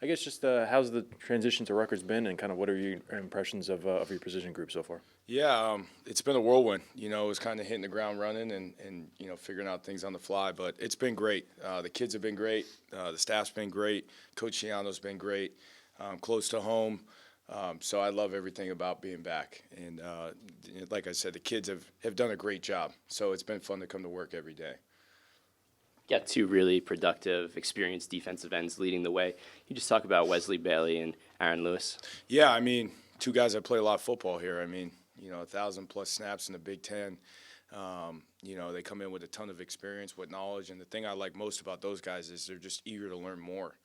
I guess just how's the transition to Rutgers been, and kind of what are your impressions of your position group so far? Yeah, it's been a whirlwind. It was kind of hitting the ground running and figuring out things on the fly. But it's been great. The kids have been great. The staff's been great. Coach Shiano's been great. Close to home. So I love everything about being back. And like I said, the kids have done a great job. So it's been fun to come to work every day. Got two really productive, experienced defensive ends leading the way. You just talk about Wesley Bailey and Aaron Lewis. Yeah, two guys that play a lot of football here. 1,000+ snaps in the Big Ten. They come in with a ton of experience, with knowledge, and the thing I like most about those guys is they're just eager to learn more.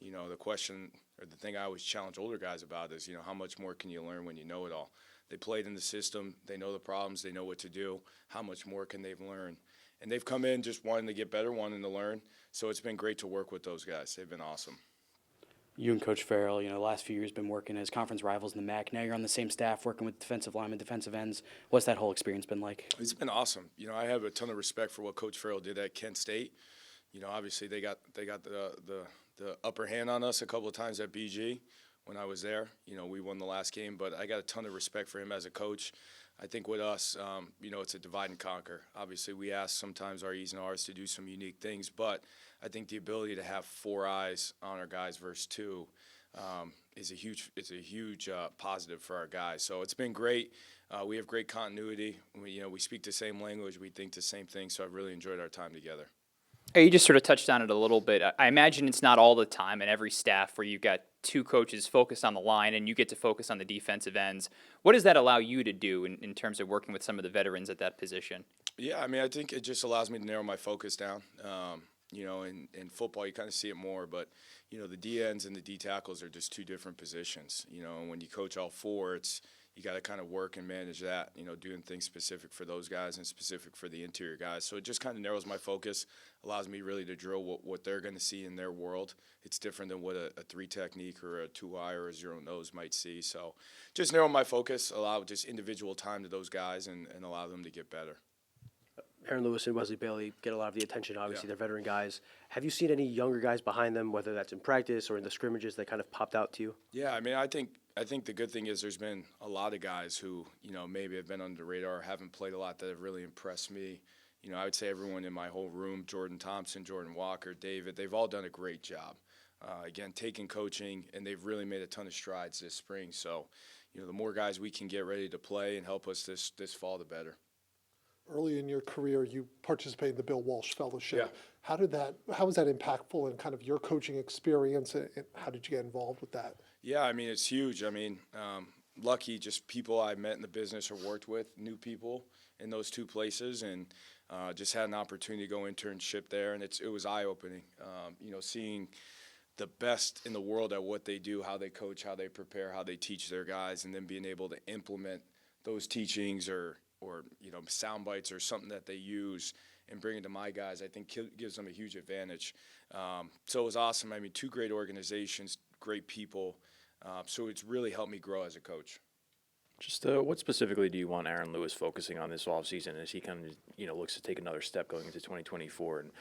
The question or the thing I always challenge older guys about is, how much more can you learn when you know it all? They played in the system, they know the problems, they know what to do. How much more can they learn? And they've come in just wanting to get better, wanting to learn. So it's been great to work with those guys. They've been awesome. You and Coach Farrell, the last few years been working as conference rivals in the MAC. Now you're on the same staff working with defensive linemen, defensive ends. What's that whole experience been like? It's been awesome. I have a ton of respect for what Coach Farrell did at Kent State. Obviously they got the upper hand on us a couple of times at BG when I was there. We won the last game, but I got a ton of respect for him as a coach. I think with us, it's a divide and conquer. Obviously, we ask sometimes our E's and R's to do some unique things, but I think the ability to have 4 eyes on our guys versus 2 is a huge positive for our guys. So it's been great. We have great continuity. We speak the same language. We think the same thing. So I've really enjoyed our time together. Hey, you just sort of touched on it a little bit. I imagine it's not all the time in every staff where you've got 2 coaches focused on the line and you get to focus on the defensive ends. What does that allow you to do in terms of working with some of the veterans at that position? Yeah, I think it just allows me to narrow my focus down. In football, you kind of see it more, but, the D ends and the D tackles are just 2 different positions. And when you coach all 4, you got to kind of work and manage that, doing things specific for those guys and specific for the interior guys. So it just kind of narrows my focus, allows me really to drill what they're going to see in their world. It's different than what a 3 technique or a 2-eye or a 0 nose might see. So just narrow my focus, allow just individual time to those guys and allow them to get better. Aaron Lewis and Wesley Bailey get a lot of the attention, obviously. Yeah. They're veteran guys. Have you seen any younger guys behind them, whether that's in practice or in the scrimmages, that kind of popped out to you? Yeah, I think the good thing is there's been a lot of guys who, maybe have been under the radar, haven't played a lot, that have really impressed me. I would say everyone in my whole room, Jordan Thompson, Jordan Walker, David, they've all done a great job. Again, taking coaching, and they've really made a ton of strides this spring. So, the more guys we can get ready to play and help us this fall, the better. Early in your career, you participated in the Bill Walsh Fellowship. Yeah. How was that impactful in kind of your coaching experience, and how did you get involved with that? Yeah, it's huge. Lucky just people I met in the business or worked with, new people in those 2 places, and just had an opportunity to go internship there, and it was eye-opening. Seeing the best in the world at what they do, how they coach, how they prepare, how they teach their guys, and then being able to implement those teachings or sound bites or something that they use and bring it to my guys, I think gives them a huge advantage. So it was awesome. 2 great organizations, great people. So it's really helped me grow as a coach. Just what specifically do you want Aaron Lewis focusing on this offseason as he kind of looks to take another step going into 2024 and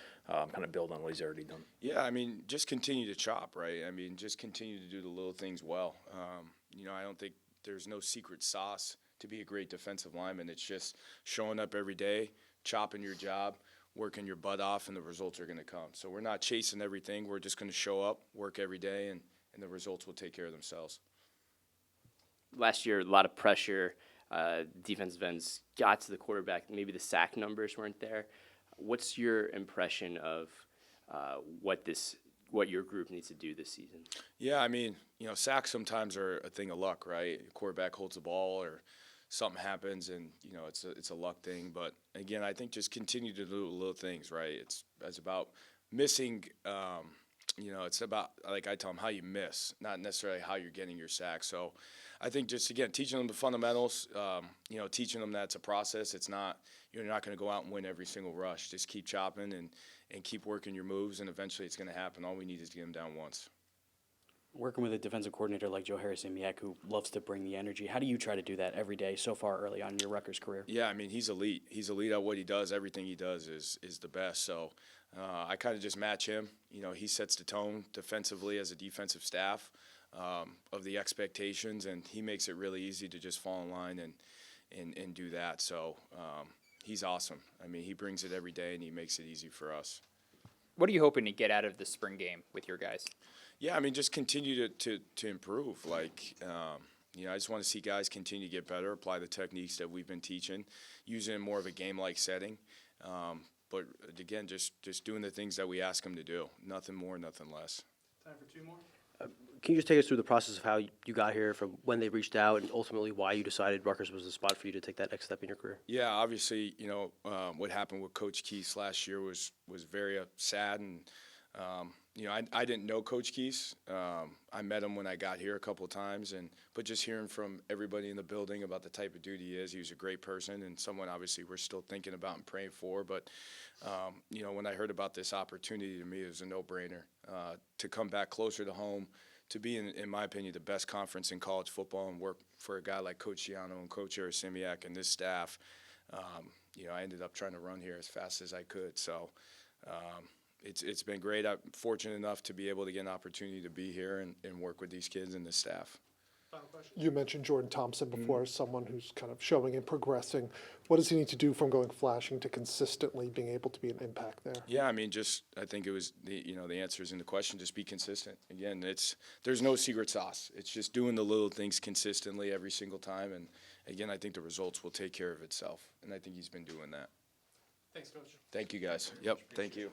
kind of build on what he's already done? Yeah, just continue to chop, right? Just continue to do the little things well. I don't think there's no secret sauce to be a great defensive lineman. It's just showing up every day, chopping your job, working your butt off, and the results are going to come. So we're not chasing everything. We're just going to show up, work every day, and the results will take care of themselves. Last year, a lot of pressure. Defensive ends got to the quarterback. Maybe the sack numbers weren't there. What's your impression of what your group needs to do this season? Yeah, sacks sometimes are a thing of luck, right? A quarterback holds the ball or something happens, and it's a luck thing. But again, I think just continue to do little things, right? It's about missing. It's about, like I tell them, how you miss, not necessarily how you're getting your sack. So I think just, again, teaching them the fundamentals, teaching them that it's a process. It's not, you're not going to go out and win every single rush. Just keep chopping and keep working your moves, and eventually it's going to happen. All we need is to get them down once. Working with a defensive coordinator like Joe Harris-Simiak, who loves to bring the energy, how do you try to do that every day so far early on in your Rutgers career? Yeah, I mean, he's elite. He's elite at what he does. Everything he does is the best. So I kind of just match him. You know, he sets the tone defensively as a defensive staff of the expectations, and he makes it really easy to just fall in line and do that. So he's awesome. I mean, he brings it every day, and he makes it easy for us. What are you hoping to get out of the spring game with your guys? Yeah, I mean, just continue to improve. Like, you know, I just want to see guys continue to get better, apply the techniques that we've been teaching, using in more of a game-like setting. But again, just doing the things that we ask them to do. Nothing more, nothing less. Time for two more. Can you just take us through the process of how you got here, from when they reached out, and ultimately why you decided Rutgers was the spot for you to take that next step in your career? Yeah, obviously, you know, what happened with Coach Keese last year was very sad, and you know, I didn't know Coach Keese. I met him when I got here a couple of times, but just hearing from everybody in the building about the type of dude he is, he was a great person and someone obviously we're still thinking about and praying for. But you know, when I heard about this opportunity, to me it was a no-brainer to come back closer to home, to be in my opinion, the best conference in college football and work for a guy like Coach Schiano and Coach Harris-Simiak and this staff. You know, I ended up trying to run here as fast as I could. So. It's been great. I'm fortunate enough to be able to get an opportunity to be here and work with these kids and the staff. You mentioned Jordan Thompson before as someone who's kind of showing and progressing. What does he need to do from going flashing to consistently being able to be an impact there? Yeah, I mean, I think it was the answer is in the question. Just be consistent. Again, there's no secret sauce. It's just doing the little things consistently every single time. And again, I think the results will take care of itself. And I think he's been doing that. Thanks, Coach. Thank you, guys. Yep. Thank you.